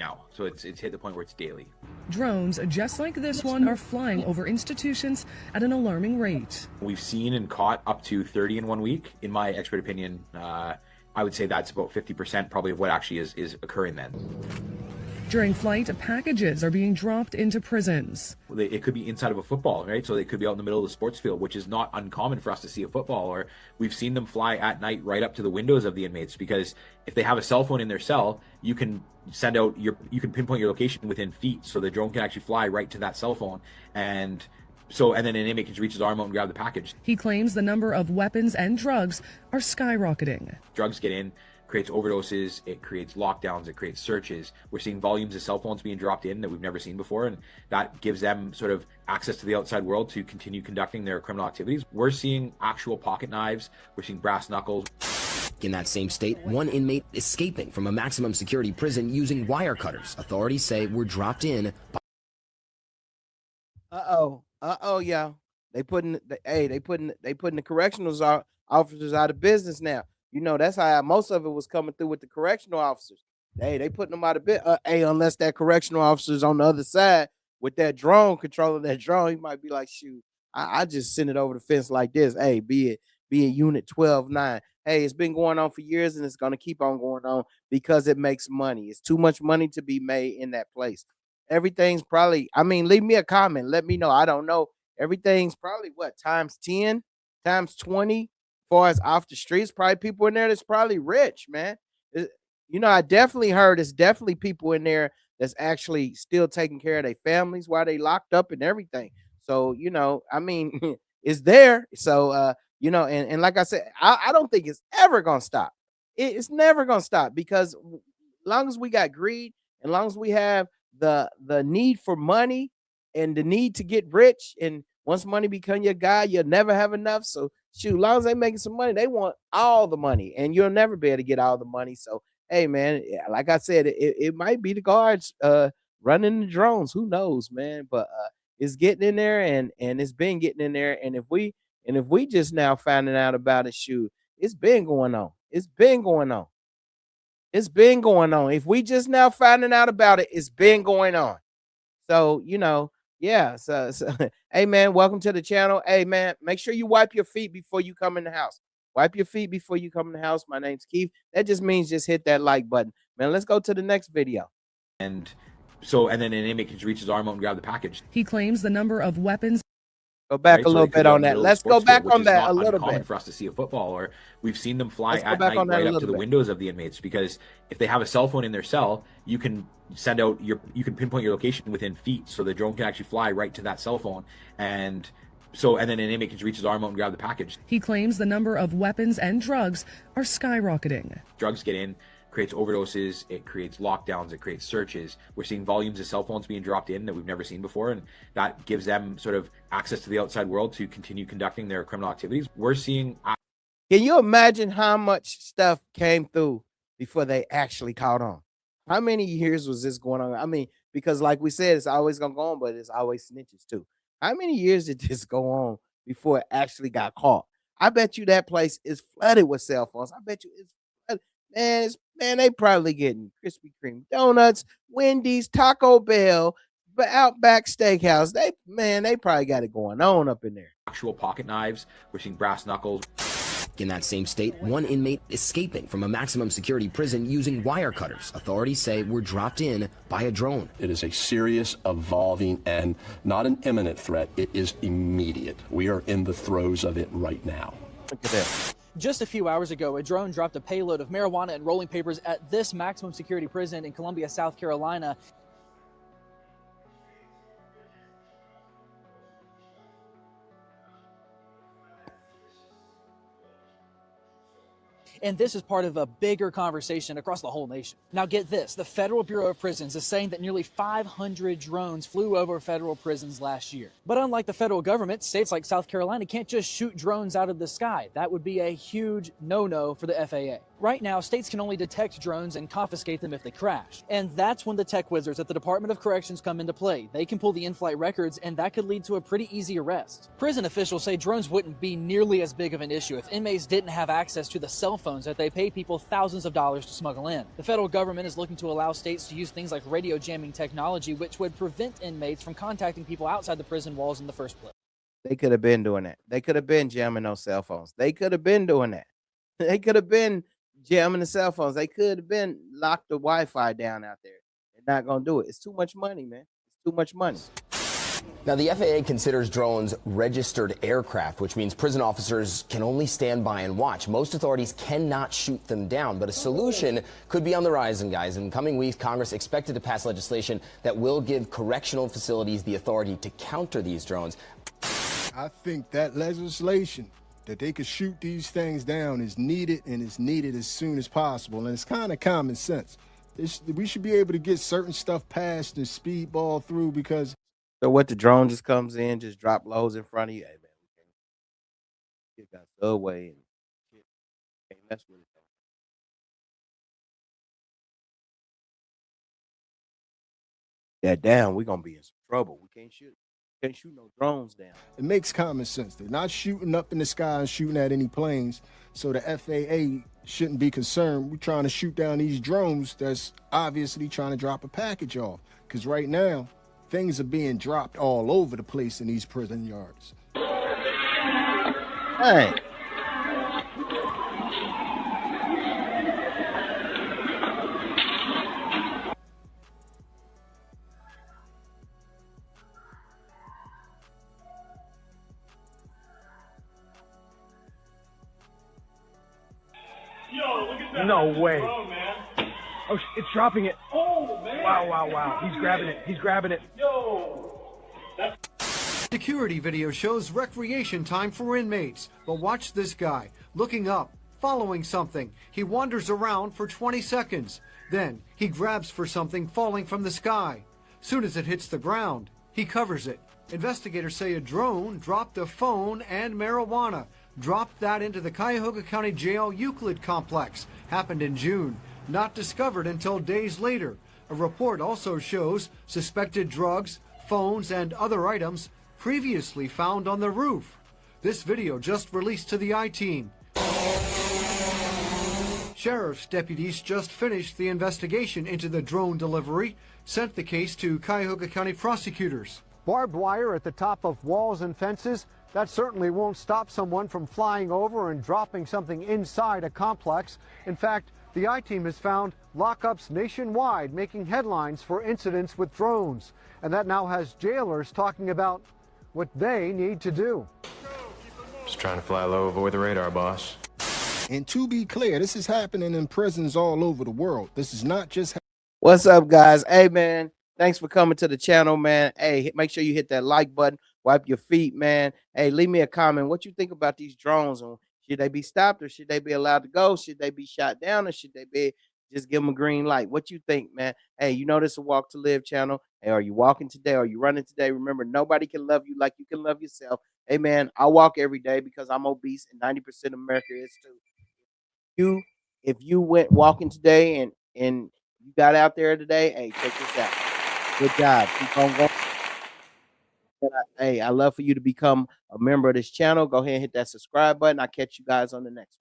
now. So it's hit the point where it's daily. Drones just like this one are flying over institutions at an alarming rate. We've seen and caught up to 30 in 1 week. In my expert opinion, I would say that's about 50% probably of what actually is occurring then. During flight, packages are being dropped into prisons. It could be inside of a football, right? So they could be out in the middle of the sports field, which is not uncommon for us to see a football. Or we've seen them fly at night right up to the windows of the inmates, because if they have a cell phone in their cell, you can send out you can pinpoint your location within feet, so the drone can actually fly right to that cell phone. And then an inmate can reach his arm out and grab the package. He claims the number of weapons and drugs are skyrocketing. Drugs get in, creates overdoses, it creates lockdowns, it creates searches. We're seeing volumes of cell phones being dropped in that we've never seen before, and that gives them sort of access to the outside world to continue conducting their criminal activities. We're seeing actual pocket knives, we're seeing brass knuckles. In that same state, one inmate escaping from a maximum security prison using wire cutters. Authorities say were dropped in by... Yeah. They putting the correctional officers out of business now. You know, that's how most of it was coming through with the correctional officers. They putting them out of business. Unless that correctional officer's on the other side with that drone, controlling that drone, he might be like, shoot, I just send it over the fence like this. Hey, be it unit 12-9. Hey, it's been going on for years and it's going to keep on going on because it makes money. It's too much money to be made in that place. Everything's probably, leave me a comment. Let me know. I don't know. Everything's probably times 10, times 20. Far as off the streets, probably people in there that's probably rich, man. I definitely heard it's definitely people in there that's actually still taking care of their families while they locked up and everything. So, it's there. So, and like I said, I don't think it's ever going to stop. It's never going to stop, because as long as we got greed, and as long as we have the need for money and the need to get rich, and once money become your god, you'll never have enough. So shoot, as long as they making some money, they want all the money, and you'll never be able to get all the money. So hey, man, like I said, it might be the guards running the drones. Who knows, man? But it's getting in there, and it's been getting in there. And if we just now finding out about it, shoot, it's been going on. It's been going on. It's been going on. If we just now finding out about it, it's been going on. So, yeah. So hey, man, welcome to the channel. Hey, man, make sure you wipe your feet before you come in the house. Wipe your feet before you come in the house. My name's Keith. That just means just hit that like button. Man, let's go to the next video. And then an inmate can reach his arm out and grab the package. He claims the number of weapons. Go back a little bit on that. Let's go back on that a little bit. For us to see a football, or we've seen them fly at night right up to the windows of the inmates, because if they have a cell phone in their cell, you can send out you can pinpoint your location within feet, so the drone can actually fly right to that cell phone. And then an inmate can reach his arm out and grab the package. He claims the number of weapons and drugs are skyrocketing. Drugs get in, creates overdoses, it creates lockdowns, it creates searches. We're seeing volumes of cell phones being dropped in that we've never seen before, and that gives them sort of access to the outside world to continue conducting their criminal activities. We're seeing... Can you imagine how much stuff came through before they actually caught on? How many years was this going on? Because like we said, it's always going to go on, but it's always snitches too. How many years did this go on before it actually got caught? I bet you that place is flooded with cell phones. I bet you it's flooded. Man, they probably getting Krispy Kreme donuts, Wendy's, Taco Bell, but Outback Steakhouse. They probably got it going on up in there. Actual pocket knives. We're seeing brass knuckles. In that same state, one inmate escaping from a maximum security prison using wire cutters. Authorities say were dropped in by a drone. It is a serious, evolving, and not an imminent threat. It is immediate. We are in the throes of it right now. Look at that. Just a few hours ago, a drone dropped a payload of marijuana and rolling papers at this maximum security prison in Columbia, South Carolina. And this is part of a bigger conversation across the whole nation. Now get this, the Federal Bureau of Prisons is saying that nearly 500 drones flew over federal prisons last year. But unlike the federal government, states like South Carolina can't just shoot drones out of the sky. That would be a huge no-no for the FAA. Right now, states can only detect drones and confiscate them if they crash. And that's when the tech wizards at the Department of Corrections come into play. They can pull the in-flight records, and that could lead to a pretty easy arrest. Prison officials say drones wouldn't be nearly as big of an issue if inmates didn't have access to the cell phones that they pay people thousands of dollars to smuggle in. The federal government is looking to allow states to use things like radio jamming technology, which would prevent inmates from contacting people outside the prison walls in the first place. They could have been doing that. They could have been jamming those cell phones. They could have been doing that. They could have been jamming the cell phones. They could have been locked the Wi-Fi down out there. They're not gonna do it. It's too much money, man. It's too much money. Now, the FAA considers drones registered aircraft, which means prison officers can only stand by and watch. Most authorities cannot shoot them down, but a solution could be on the horizon, guys. In coming weeks, Congress expected to pass legislation that will give correctional facilities the authority to counter these drones. I think that legislation that they could shoot these things down is needed, and it's needed as soon as possible. And it's kind of common sense. We should be able to get certain stuff passed and speedball through, because So what, the drone just comes in, just drop loads in front of you? Hey, man, we can't get that subway and shit. Can't mess with it. That down, we're gonna be in some trouble. We can't shoot no drones down. it makes common sense. They're not shooting up in the sky and shooting at any planes, so the FAA shouldn't be concerned. We're trying to shoot down these drones that's obviously trying to drop a package off, because right now, things are being dropped all over the place in these prison yards. Hey. No way. Oh, it's dropping it. Oh, man. Wow. He's grabbing it. Security video shows recreation time for inmates. But watch this guy, looking up, following something. He wanders around for 20 seconds. Then he grabs for something falling from the sky. Soon as it hits the ground, he covers it. Investigators say a drone dropped a phone and marijuana. Dropped that into the Cuyahoga County Jail Euclid complex. Happened in June. Not discovered until days later. A report also shows suspected drugs, phones, and other items previously found on the roof. This video just released to the I-Team. Sheriff's deputies just finished the investigation into the drone delivery, sent the case to Cuyahoga County prosecutors. Barbed wire at the top of walls and fences, that certainly won't stop someone from flying over and dropping something inside a complex. In fact, the I-Team has found lockups nationwide making headlines for incidents with drones. And that now has jailers talking about what they need to do. Just trying to fly low, avoid the radar, boss. And to be clear, this is happening in prisons all over the world. This is not just... What's up, guys? Hey, man, thanks for coming to the channel, man. Hey, make sure you hit that like button, wipe your feet, man. Hey, leave me a comment. What you think about these drones? And should they be stopped, or should they be allowed to go? Should they be shot down, or should they be just give them a green light? What you think, man? Hey, you know this is a Walk to Live channel. Hey, are you walking today? Are you running today? Remember, nobody can love you like you can love yourself. Hey, man, I walk every day because I'm obese, and 90% of America is too. If you went walking today and you got out there today, hey, check this out. Good job. Keep on going. Hey, I love for you to become a member of this channel. Go ahead and hit that subscribe button. I'll catch you guys on the next one.